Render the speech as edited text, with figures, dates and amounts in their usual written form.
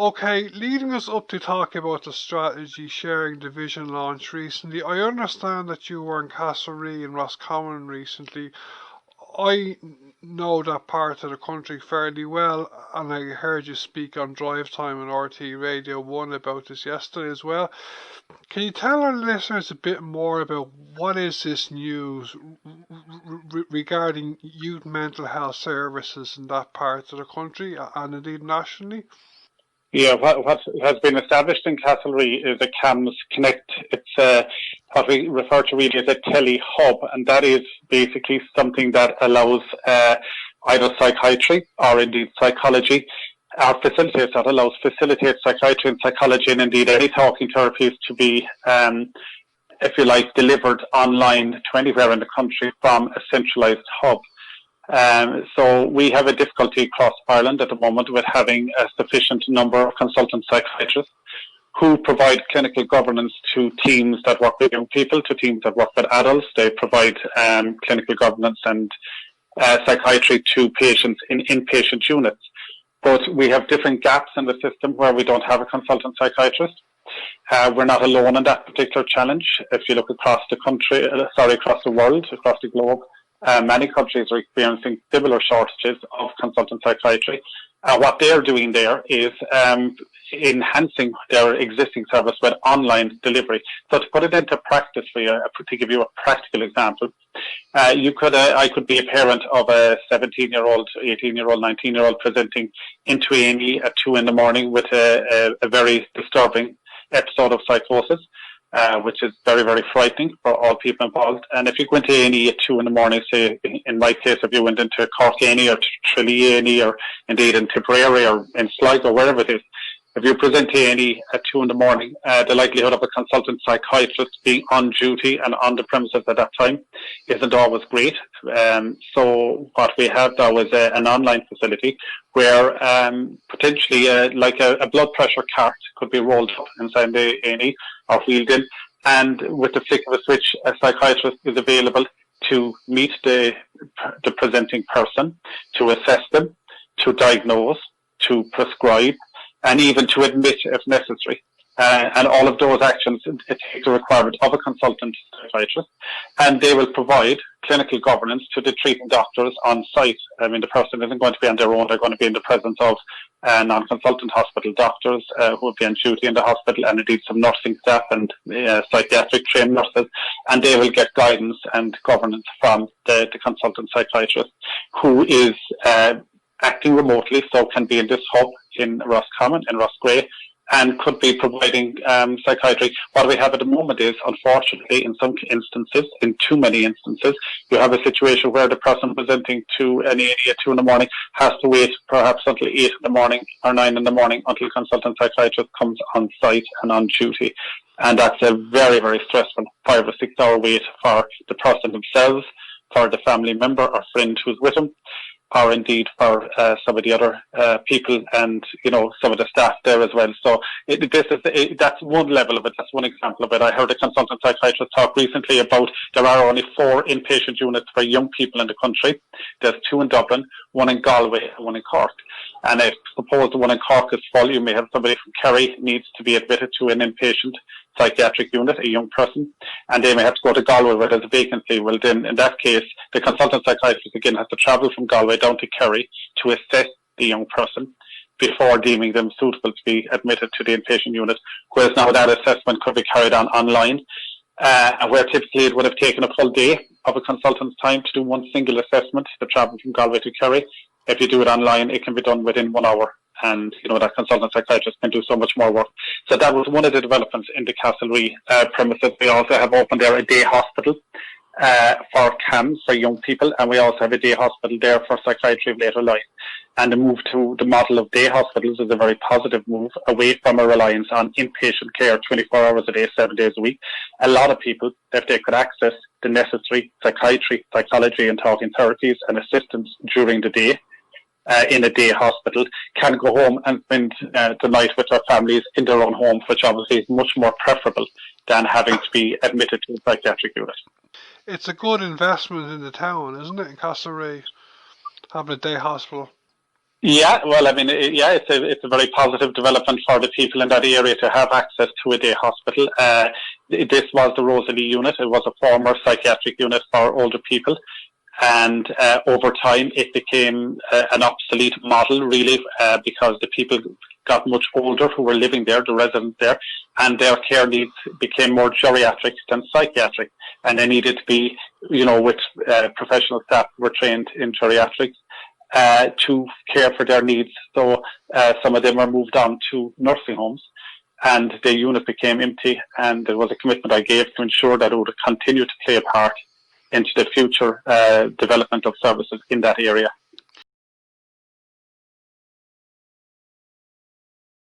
Okay, leading us up to talk about the strategy sharing division launch recently, I understand that you were in Castlerea and Roscommon recently. I know that part of the country fairly well, and I heard you speak on Drive Time on RT Radio 1 about this yesterday as well. Can you tell our listeners a bit more about what is this news regarding youth mental health services in that part of the country and indeed nationally? Yeah, what has been established in Castlerea is a CAMHS Connect. It's what we refer to really as a tele-hub, and that is basically something that allows either psychiatry or indeed psychology, or facilitates that allows psychiatry and psychology and indeed any talking therapies to be, if you like, delivered online to anywhere in the country from a centralised hub. So we have a difficulty across Ireland at the moment with having a sufficient number of consultant psychiatrists who provide clinical governance to teams that work with young people, to teams that work with adults. They provide clinical governance and psychiatry to patients in inpatient units. But we have different gaps in the system where we don't have a consultant psychiatrist. We're not alone in that particular challenge. If you look across the country, across the world, across the globe, many countries are experiencing similar shortages of consultant psychiatry. What they're doing there is enhancing their existing service with online delivery. So to put it into practice for you, to give you a practical example, I could be a parent of a 17-year-old, 18-year-old, 19-year-old presenting into A&E at 2 a.m. with a very disturbing episode of psychosis. Which is very, very frightening for all people involved. And if you go into A&E at 2 a.m, say in my case, if you went into Cork A&E or Tralee A&E or indeed in Tipperary or in Sligo, wherever it is, if you present to A&E at 2 a.m, the likelihood of a consultant psychiatrist being on duty and on the premises at that time isn't always great. So what we have now is an online facility where potentially like a blood pressure cart could be rolled up inside the A&E or wheeled in, and with the flick of a switch, a psychiatrist is available to meet the presenting person, to assess them, to diagnose, to prescribe, and even to admit if necessary. And all of those actions, it takes a requirement of a consultant psychiatrist, and they will provide clinical governance to the treating doctors on site. I mean, the person isn't going to be on their own. They're going to be in the presence of non-consultant hospital doctors who will be on duty in the hospital, and indeed some nursing staff and psychiatric trained nurses, and they will get guidance and governance from the consultant psychiatrist, who is acting remotely, so can be in this hub in Roscommon, in Roscrea, and could be providing psychiatry. What we have at the moment is, unfortunately, in some instances, in too many instances, you have a situation where the person presenting to an A&E at 2 a.m. has to wait perhaps until 8 a.m. or 9 a.m. until a consultant psychiatrist comes on site and on duty. And that's a very, very stressful 5 or 6 hour wait for the person themselves, for the family member or friend who's with them, or indeed for some of the other people and, some of the staff there as well. So that's one level of it. That's one example of it. I heard a consultant psychiatrist talk recently about there are only 4 inpatient units for young people in the country. There's 2 in Dublin, 1 in Galway and 1 in Cork. And I suppose the 1 in Cork is full. You may have somebody from Kerry needs to be admitted to an inpatient psychiatric unit, a young person, and they may have to go to Galway where there's a vacancy. Well, then in that case, the consultant psychiatrist again has to travel from Galway down to Kerry to assess the young person before deeming them suitable to be admitted to the inpatient unit, whereas now that assessment could be carried on online, and where typically it would have taken a full day of a consultant's time to do one single assessment, the travel from Galway to Kerry. If you do it online, it can be done within 1 hour. And, that consultant psychiatrist can do so much more work. So that was one of the developments in the Castlerea premises. We also have opened there a day hospital for CAMHS, for young people, and we also have a day hospital there for psychiatry of later life. And the move to the model of day hospitals is a very positive move away from a reliance on inpatient care 24 hours a day, 7 days a week. A lot of people, if they could access the necessary psychiatry, psychology and talking therapies and assistance during the day, in a day hospital, can go home and spend the night with their families in their own home, which obviously is much more preferable than having to be admitted to a psychiatric unit. It's a good investment in the town, isn't it, in Castlerea, having a day hospital? Yeah, well, I mean, it's a very positive development for the people in that area to have access to a day hospital. This was the Rosalie unit. It was a former psychiatric unit for older people. And over time, it became an obsolete model, really, because the people got much older who were living there, the residents there, and their care needs became more geriatric than psychiatric. And they needed to be, with professional staff who were trained in geriatrics to care for their needs. So some of them were moved on to nursing homes, and the unit became empty. And there was a commitment I gave to ensure that it would continue to play a part into the future development of services in that area.